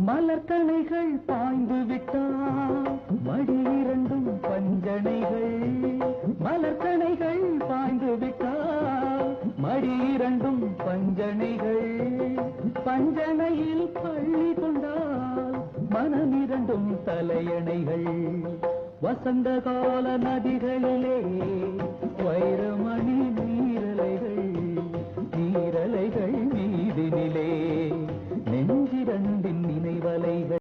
மலர்கணைகள் பாய்ந்து விட்டால் மடி இரண்டும் பஞ்சனைகள். மலர்கணைகள் பாய்ந்து விட்டால் மடி இரண்டும் பஞ்சனைகள். பஞ்சனையில் பள்ளி கொண்டால் மனம் இரண்டும் தலையணைகள். வசந்த கால நதிகளிலே வைரமணி